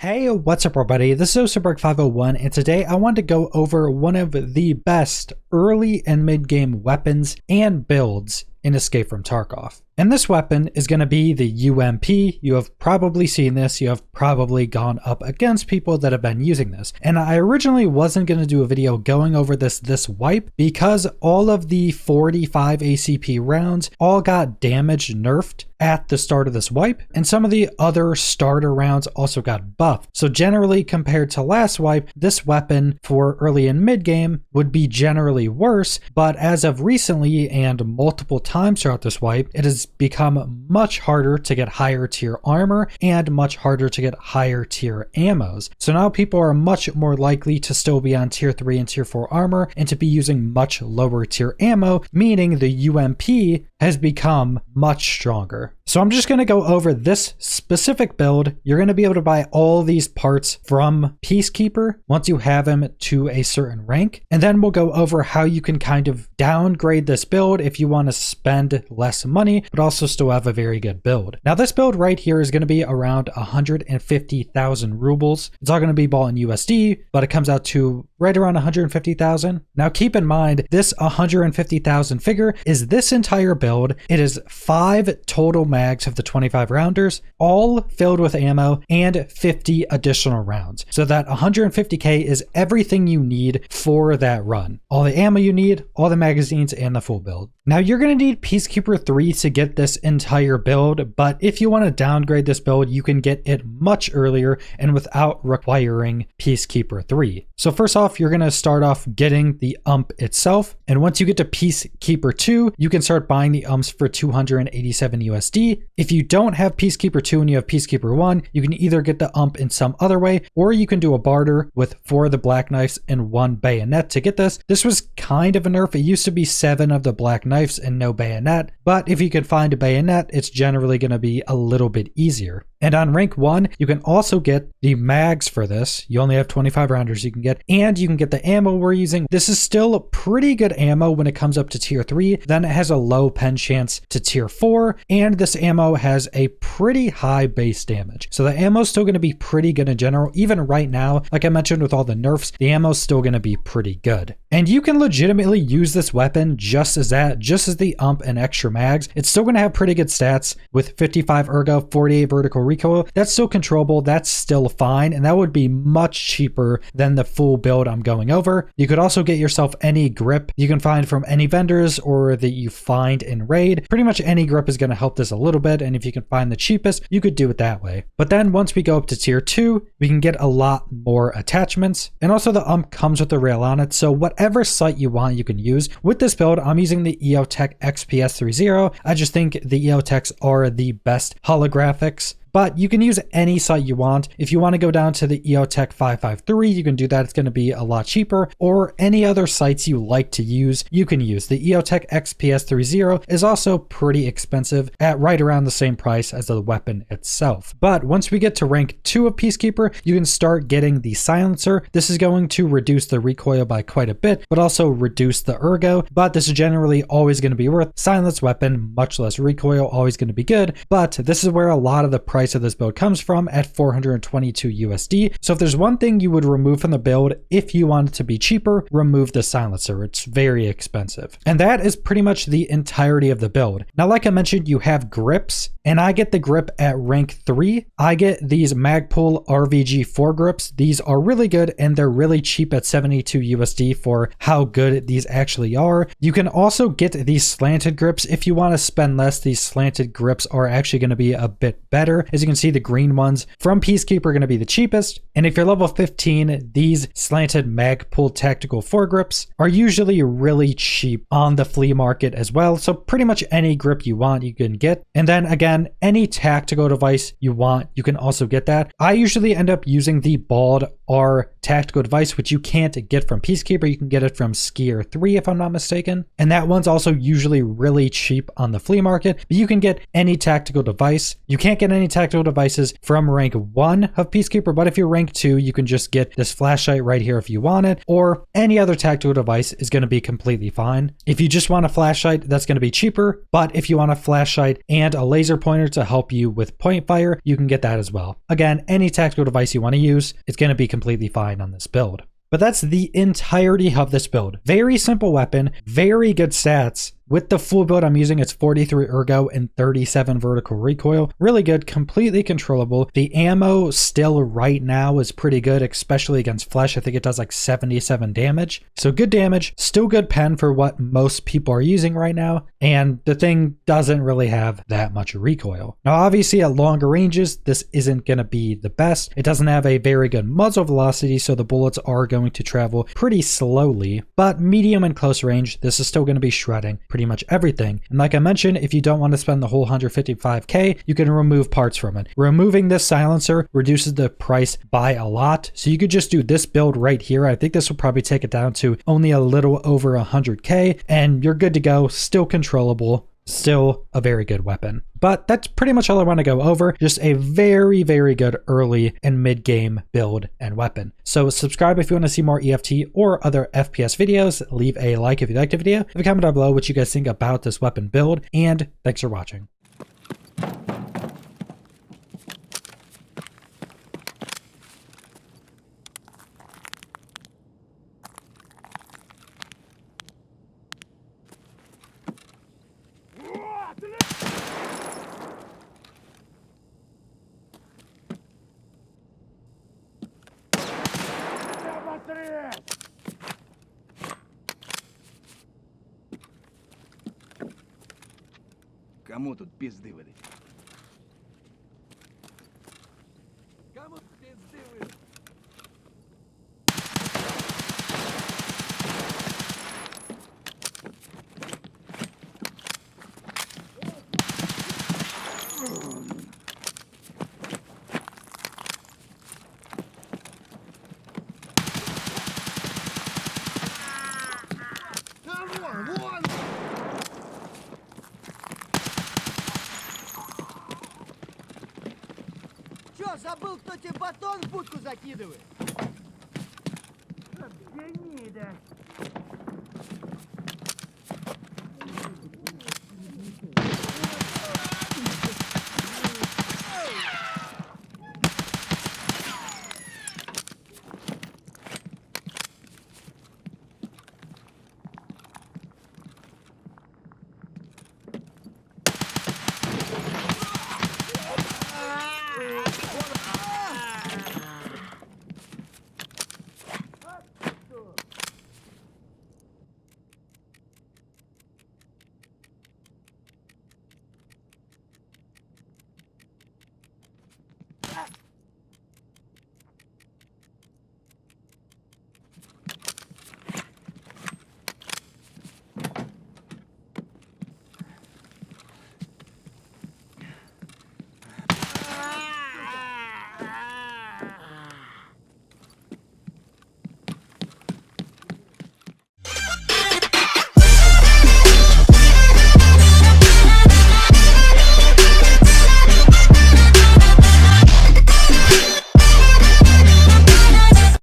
Hey, what's up everybody? This is Osterberg501 and today I want to go over one of the best early and mid-game weapons and builds in Escape from Tarkov. And this weapon is going to be the UMP. You have probably seen this. You have probably gone up against people that have been using this. And I originally wasn't going to do a video going over this wipe because all of the 45 ACP rounds all got damaged, nerfed at the start of this wipe. And some of the other starter rounds also got buffed. So generally compared to last wipe, this weapon for early and mid game would be generally worse. But as of recently and multiple times throughout this wipe, it has become much harder to get higher tier armor and much harder to get higher tier ammos. So now people are much more likely to still be on tier 3 and tier 4 armor and to be using much lower tier ammo, meaning the UMP has become much stronger. So I'm just going to go over this specific build. You're going to be able to buy all these parts from Peacekeeper once you have him to a certain rank. And then we'll go over how you can kind of downgrade this build if you want to spend less money, but also still have a very good build. Now this build right here is going to be around 150,000 rubles. It's all going to be bought in USD, but it comes out to right around 150,000. Now keep in mind, this 150,000 figure is this entire build. It is 5 total mags of the 25 rounders, all filled with ammo and 50 additional rounds. So that 150k is everything you need for that run. All the ammo you need, all the magazines, and the full build. Now you're going to need Peacekeeper 3 to get this entire build, but if you want to downgrade this build, you can get it much earlier and without requiring Peacekeeper 3. So first off, you're going to start off getting the UMP itself. And once you get to Peacekeeper 2, you can start buying the UMPs for 287 USD. If you don't have Peacekeeper 2 and you have Peacekeeper 1, you can either get the UMP in some other way, or you can do a barter with 4 of the black knives and 1 bayonet to get this. This was kind of a nerf. It used to be 7 of the black knives and no bayonet, but if you can find a bayonet, it's generally going to be a little bit easier. And on rank 1, you can also get the mags for this. You only have 25 rounders you can get, and you can get the ammo we're using. This is still pretty good ammo when it comes up to tier 3. Then it has a low pen chance to tier 4, and this ammo has a pretty high base damage. So the ammo is still going to be pretty good in general. Even right now, like I mentioned with all the nerfs, the ammo is still going to be pretty good. And you can legitimately use this weapon just as the UMP and extra mags. It's still going to have pretty good stats with 55 ergo, 48 vertical recoil. That's still controllable. That's still fine. And that would be much cheaper than the full build I'm going over. You could also get yourself any grip you can find from any vendors or that you find in raid. Pretty much any grip is going to help this a little bit. And if you can find the cheapest, you could do it that way. But then once we go up to tier 2, we can get a lot more attachments. And also the UMP comes with a rail on it. So whatever sight you want, you can use. With this build, I'm using the EOTech XPS30. I just think the EOTechs are the best holographics. But you can use any sight you want. If you want to go down to the EOTech 553, you can do that. It's going to be a lot cheaper. Or any other sights you like to use, you can use. The EOTech XPS30 is also pretty expensive at right around the same price as the weapon itself. But once we get to rank 2 of Peacekeeper, you can start getting the silencer. This is going to reduce the recoil by quite a bit, but also reduce the ergo. But this is generally always going to be worth. Silenced weapon, much less recoil, always going to be good. But this is where a lot of the price of this build comes from at 422 USD. So if there's one thing you would remove from the build if you want it to be cheaper, remove the silencer. It's very expensive. And that is pretty much the entirety of the build. Now, like I mentioned, you have grips, and I get the grip at rank 3. I get these Magpul RVG 4 grips. These are really good and they're really cheap at 72 USD for how good these actually are. You can also get these slanted grips if you want to spend less. These slanted grips are actually going to be a bit better. As you can see, the green ones from Peacekeeper are going to be the cheapest. And if you're level 15, these slanted Magpul tactical foregrips are usually really cheap on the flea market as well. So pretty much any grip you want, you can get. And then again, any tactical device you want, you can also get that. I usually end up using the Bald R tactical device, which you can't get from Peacekeeper. You can get it from Skier 3 if I'm not mistaken. And that one's also usually really cheap on the flea market, but you can get any tactical device. You can't get any tactical tactical devices from rank 1 of Peacekeeper, but if you're rank 2, you can just get this flashlight right here if you want it, or any other tactical device is going to be completely fine. If you just want a flashlight, that's going to be cheaper, but if you want a flashlight and a laser pointer to help you with point fire, you can get that as well. Again, any tactical device you want to use, it's going to be completely fine on this build. But that's the entirety of this build. Very simple weapon, very good stats. With the full build I'm using, it's 43 ergo and 37 vertical recoil. Really good, completely controllable. The ammo still right now is pretty good, especially against flesh. I think it does like 77 damage. So good damage, still good pen for what most people are using right now. And the thing doesn't really have that much recoil. Now, obviously at longer ranges, this isn't going to be the best. It doesn't have a very good muzzle velocity, so the bullets are going to travel pretty slowly. But medium and close range, this is still going to be shredding pretty much everything. And like I mentioned, if you don't want to spend the whole 155k, you can remove parts from it. Removing this silencer reduces the price by a lot. So you could just do this build right here. I think this will probably take it down to only a little over 100k and you're good to go. Still controllable. Still a very good weapon. But that's pretty much all I want to go over. Just a very, very good early and mid-game build and weapon. So subscribe if you want to see more EFT or other FPS videos. Leave a like if you liked the video. Leave a comment down below what you guys think about this weapon build. And thanks for watching. Кому тут пизды выдать? Кому тут пизды выдать? Вон! Чё, забыл, кто тебе батон в будку закидывает? Обгони, да.